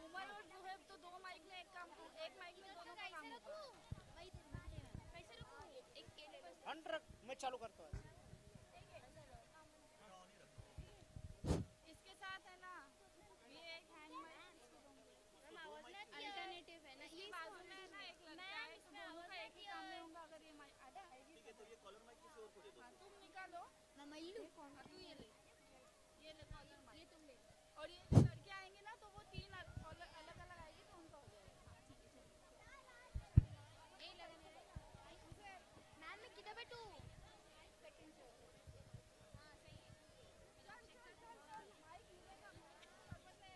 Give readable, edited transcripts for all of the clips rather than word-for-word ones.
उमर और जुहेब तो दो माइक में एक काम, एक माइक में दोनों का काम होगा। कैसे रखूं? अंडर रख, मैं चालू करता हूँ। इसके साथ है ना ये एक हैंड माइक अल्टरनेटिव है ना, ये बाजू में है ना एक लड़का है, तो दोनों का एक ही काम में होगा। अगर ये माइक आधा आएगी तो ये कॉलर माइक किसी और को दे दो। हां तुम निकालो ना, मैं लूं। तू ये ले कॉलर माइक, ये तुम ले। और ये जो लड़के आएंगे ना तो वो तीन कॉलर अलग अलग आएगी तो उनका हो जाएगा। ए लगने मैम मैं किधर बैठूं? सेकंड से। हां सही है। माइक मिलेगा पर्पस में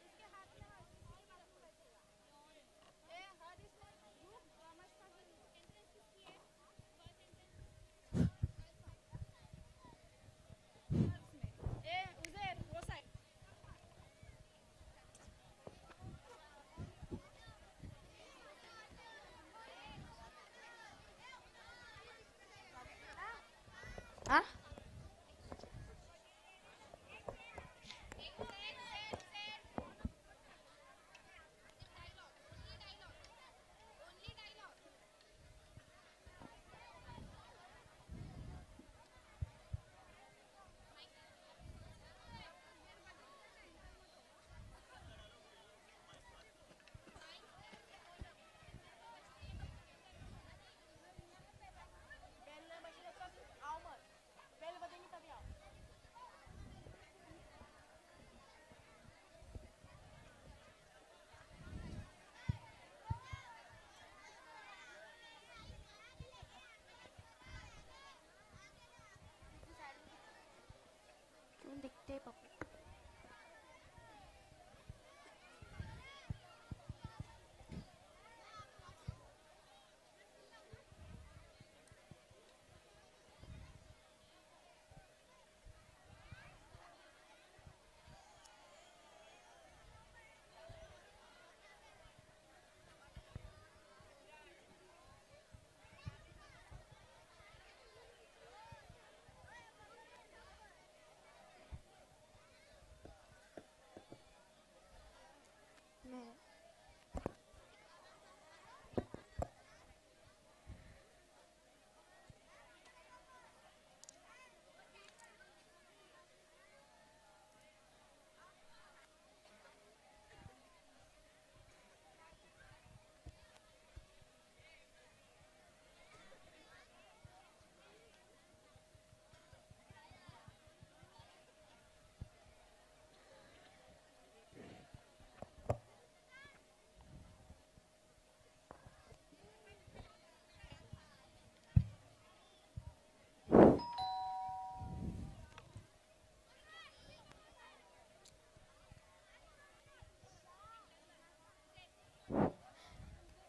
इसके हाथ में बैठेगा। ए हर इसमें रुक समझता कि एंट्रेंस किसकी है? फर्स्ट एंट्रेंस में। ए उज़ैर वो साइड। हाँ बेल बजेगा तब आओ मत, बेल बजेगी तभी आओ। क्यों दिखते पापा? मैं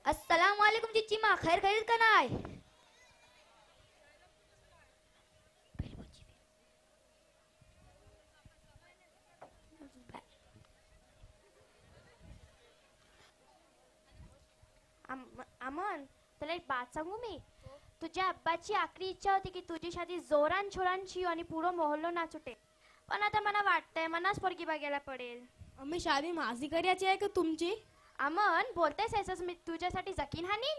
अस्सलाम वालेकुम चिच्ची माँ, खैर खैरियत का ना है? अमन तुला एक बात सांगू मी? तुझ्या अब्बाची आखरी इच्छा होती की तुझी शादी जोरान छोरांची आणि पुरो मोहल्लो नाचुटे, पण आता मला वाटतंय मनाच पोरगी बघायला पडेल. अम्मी शादी माझी करायची आहे का तुमची? अमन बोलतेस ऐसच मी तुझ्यासाठी जकीन हानी?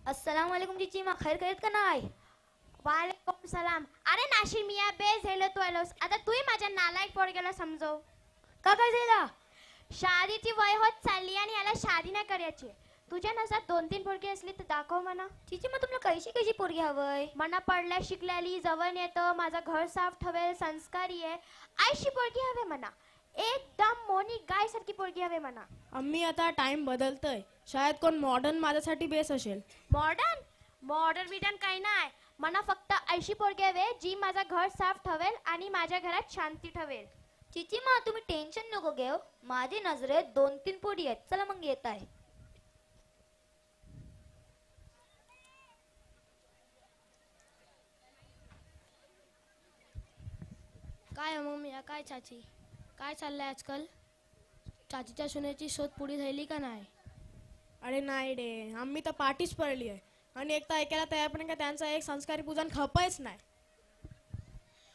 अस्सलाम वालेकुम चिच्ची माँ, खैर खैरियत का ना है? वालेकुम सलाम. अरे नाशिर मिया बेस हेलो तू आलोस, आता तूही माझ्या नालायक पोरग्याला समजव. का काय झाला? शादीची वय होत चालली आणि याला शादी नाही करायची. तुझ्या नजरात 2-3 पोरगी असली तर दाखव म्हणा. चिची मग तुम्हाला कशी कशी पोरगी हवंय? मना पडल्या शिकलेली, जवळ येतं, माझं घर साफ ठेवेल, संस्कारी आहे, आईशी पोरगी हवे म्हणा. एकदम मोनी गाय सारखी पोरगी हवे म्हणा. अम्मी आता टाइम बदलतोय, शायद कोण मॉडर्न माझ्यासाठी बेस असेल. मॉडर्न मॉडर्न बिडर्न काही नाही, मना फक्त आईशी पोरगी हवे जी माझं घर साफ ठेवेल आणि माझ्या घरात शांती ठेवेल. चिची माँ तुम्ही टेन्शन नको घेऊ, माझी नजरेत 2-3 पोरी आहेत. चला मग येत आहे. काय मम्मी काय चाची, काय चाललंय आजकाल? चाचीच्या सुनेची शोध पुढे झाली का नाही? अरे नाही रे, आम्ही तर पाठीच पडली आहे आणि एक तर ऐकायला तयार पण का त्यांचा एक संस्कारी पूजन खपायच नाही.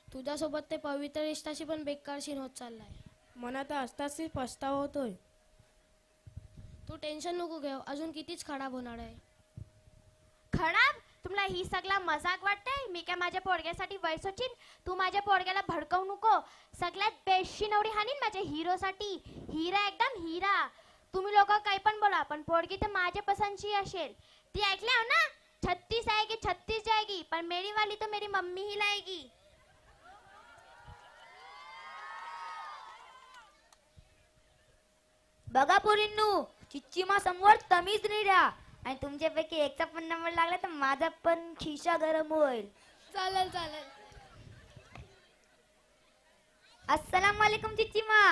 तुझ्यासोबत ते पवित्र रिश्ताशी पण बेकारशीन होत चाललाय. मनात असताच पस्तावा होतोय. तू टेन्शन नको घेऊ, अजून कितीच खराब होणार आहे. खराब? तुम्हाला ही सगळा मजाक वाटतंय? मी काय माझ्या पोरग्यासाठी वैसोचीन? तू माझ्या पोरग्याला भडकवू नको. सगळ्यात बेस्टची नवरी हानीन माझ्या हिरोसाठी. हिरा, एकदम हिरा. तुम्ही लोक काही पण बोला, पण पोरगी तर माझ्या पसंतची असेल. ती ऐकल्या हो ना, 36 आएगी 36 जाएगी, पर मेरी वाली तो मेरी मम्मी ही लाएगी. बघा पोरींनो, चिच्चीमा समोर तमीज नाही द्या आणि तुमच्यापैकी एकचा पण नंबर लागला तर माझा पण खिशा गरम होईल. चालेल चालेल. अस्सलाम वालेकुम चिच्चीमा,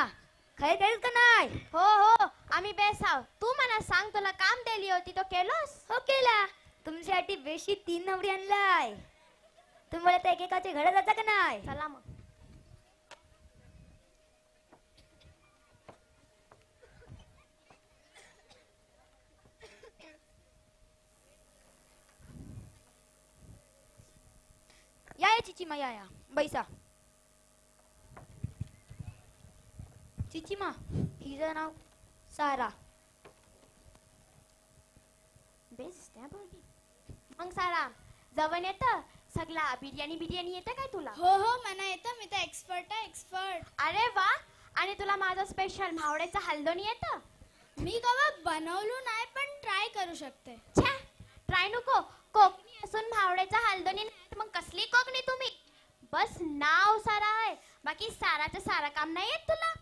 खैर खैर का नाही? हो हो, आम्ही बेस आहोत. तू मला सांग, तुला काम दिली होती तो केलोस? हो केला. तुमच्यासाठी बेशी 3 नवरी आणलाय. तुम्हाला तर एकेकाचे घडत जाता का नाही? चला मग. या चिचिमा, या बैसा. चिचिमा, हिचं नाव सारा. बेस्ट आहे पोरगी. मग सारा, जवण येतं सगळा? बिर्याणी येतं काय तुला? हो हो, मला येतं. मी तर एक्सपर्ट आहे, एक्सपर्ट. अरे वा. आणि तुला माझं स्पेशल मावड्याचं हलदोणी येतं? मी कवा बनवलं नाही, पण ट्राय करू शकते. छे, ट्राय नको. कोकणी असून मावड्याचा हलदोणी नाही, मग कसली कोकणी तुम्ही? बस नाव सारा आहे, बाकी साराचं सारा काम नाही येत तुला?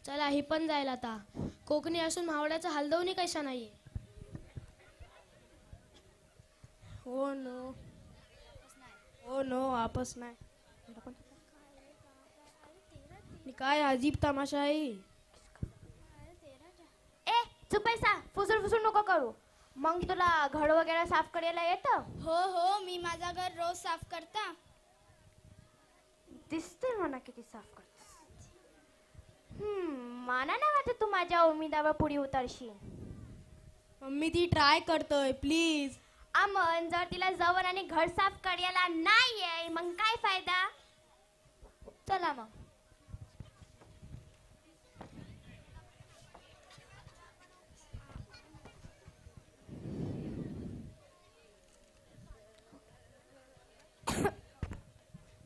चला, ही पण जाईल आता. कोकणी असून मावळ्याचा हलदवणी कशा नाहीये. हो नो, हो नो, आपस नाही. काय अजीब तमाशा आहे. ए चुप पैसा, फुसूर फुसूर नको करू. मग तुला घर वगैरे साफ करायला येतं? हो हो, मी माझा घर रोज साफ करता. दिसतंय म्हणा किती साफ करतेस. मला नाही वाटत तू माझ्या उमेदावर पुढे उतरशील. मम्मी ती ट्राय करतोय, प्लीज. अमन, जर तिला जवळ आणि घर साफ करायला नाहीये, मग काय फायदा? चला मग.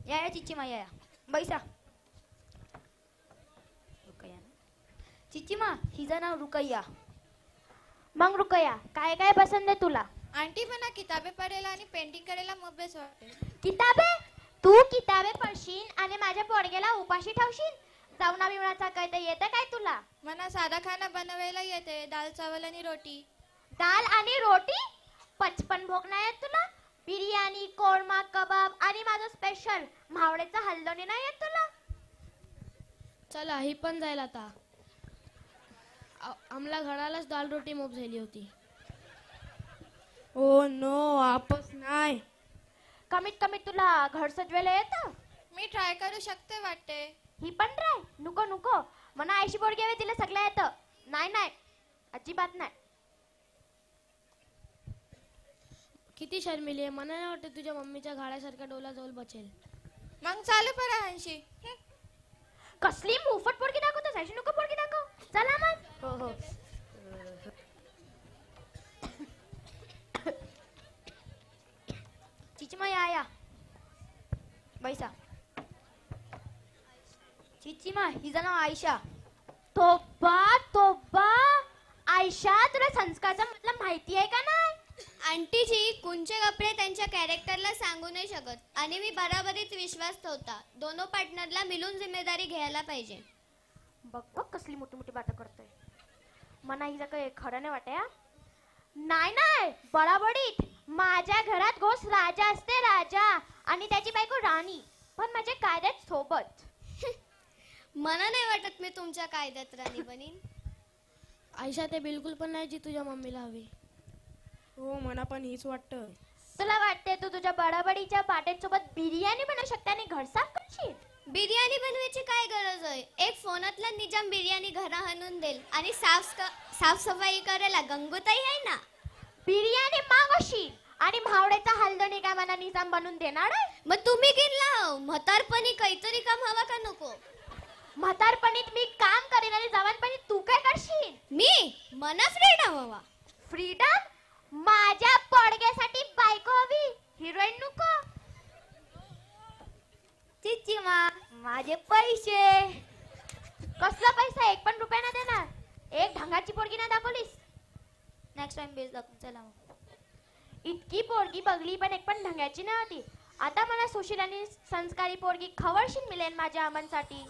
या चिच्चीमा, या बैसा. रुकैया ना? चिच्चीमा, हिचं नाव रुकैया. मग रुकया, काय काय पसंत आहे तुला? आंटी मला किताबे पडायला आणि पेंटिंग करायला मग वाटते. किताबे? तू किताबे पडशील आणि माझ्या पोरग्याला उपाशी ठेवशील? चावना बिवणाचा काय ते येतं काय तुला? मला साधा खाना बनवायला येते, दाल चावल आणि रोटी. दाल आणि रोटी? 55 भोग नाही येत तुला? बिर्याणी, कोरमा, कबाब आणि माझं स्पेशल मावळ्याचा हलदोणी नाही येत तुला? चला, ही पण जाईल आता. आम्हाला घरालाच दाल रोटी मोप झाली होती. ओ नो, आपस नाही. कमीत कमी तुला घर सजवायला येतं? मी ट्राय करू शकते वाटते. ही पण ट्राय? नको नको, मना आयशी पोरगी हवी, तिला सगळं येतं. नाही नाही, अजिबात नाही. किती शर्मिली आहे. मला नाही वाटत तुझ्या मम्मीच्या घाड्यासारख्या डोला जवळ बचेल. मग चालू करा हंशी. कसली मुफट पोरगी दाखवतोस? अशी नको पोरगी दाखव. चला मग. हो हो. चिचिमा, या बैसा. चिचिमा, हिचं नाव आयशा. तोबा तोबा, आयशा, तुला संस्कारचा मतलब माहिती आहे का नाही? आंटीजी, कुंचे कपडे त्यांच्या कॅरेक्टरला सांगू नाही शकत आणि मी बराबरीत विश्वास ठेवता. दोनों पार्टनरला मिळून जिम्मेदारी घ्यायला पाहिजे. बघ बघ कसली मोठी मोठी बात करतोय. मना हिचं काही खरं नाही वाटत. नाही नाही, बराबरीत. माझ्या घरात घोष राजा असते, राजा, आणि त्याची बायको राणी, पण माझ्या कायद्यात सोबत. मला नाही वाटत मी तुमच्या कायद्यात राणी बनीन. आयशा, ते बिलकुल पण नाही जी तुझ्या मम्मीला हवी. हो, मला पण हीच वाटतं. तुला वाटते तू तुझ्या बडाबडीच्या पाटेसोबत बिर्याणी बनवू शकते आणि घर साफ करशील? बिर्याणी बनवायची काय गरज आहे? एक फोनातला निजाम बिर्याणी घरा आणून देईल आणि साफसफाई करायला गंगोताई आहे ना. बिर्याणी मागोशी आणि भावड्याचा हलदणी काय मला निजाम बनवून देणार आहे? मग तुम्ही गेला म्हातारपणी काहीतरी काम हवा का नको? म्हातारपणीत मी काम करेन आणि जवानपणीत तू काय करशील? मी मना फ्रीडम हवा. फ्रीडम? माझ्या पोडग्यासाठी बायको हवी, हिरोईन नको. चिच्चीमा माझे पैसे. कसला पैसा? 1 पण रुपया ना देणार. एक ढंगाची पोरगी ना दाखवलीस. नेक्स्ट टाइम बेस दाखवून चला मग. इतकी पोरगी बघली पण एक पण ढंगाची नव्हती. आता मला सुशील आणि संस्कारी पोरगी खवळशील मिळेल माझ्या अमनसाठी.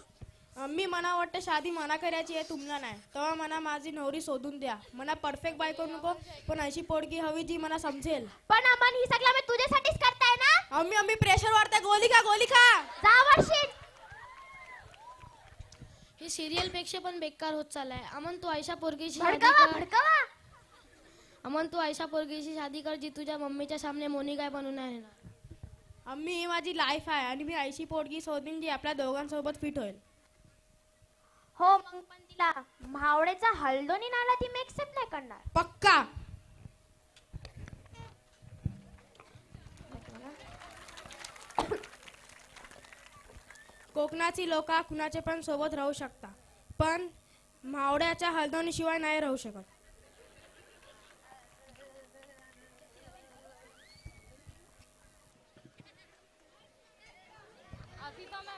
मी मना वाटतं शादी मना करायची आहे तुम्हाला नाही, तेव्हा मला माझी नवरी शोधून द्या. मला परफेक्ट बायको नको, पण अशी पोरगी हवी जी मला समजेल. पण अमन ही सगळं मी तुझ्यासाठीच करताय ना. अम्मी प्रेशर वाढतंय. गोली खा. जा वर्षी. हे सिरियल पेक्षा पण बेकार होत चाललाय. अमन तू आयशा पोरगीशी शादी भडकावा कर. भडकावा. अमन तू आयशा पोरगीशी शादी कर जी तुझ्या मम्मीच्या सामने मोनी काय बनून नाही येणार. अम्मी ही माझी लाईफ आहे आणि मी अशी पोरगी शोधीन जी आपल्या दोघांसोबत फिट होईल. हो मग पण तिला भावड्याचा हलदोनी नाला ती मी एक्सेप्ट नाही करणार. पक्का. कोकणाची लोक कुणाचे पण सोबत राहू शकता, पण मावड्याच्या हलदोनी शिवाय नाही राहू शकत.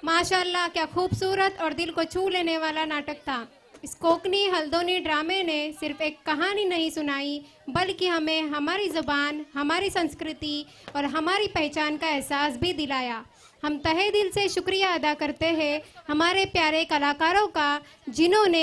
माशाल्लाह, क्या खूबसूरत और दिल को छू लेने वाला नाटक था। इस कोकनी हल्दोनी ड्रामे ने सिर्फ एक कहानी नहीं सुनाई, बल्कि हमें हमारी ज़ुबान, हमारी संस्कृति और हमारी पहचान का एहसास भी दिलाया। हम तहे दिल से शुक्रिया अदा करते हैं हमारे प्यारे कलाकारों का, जिन्होंने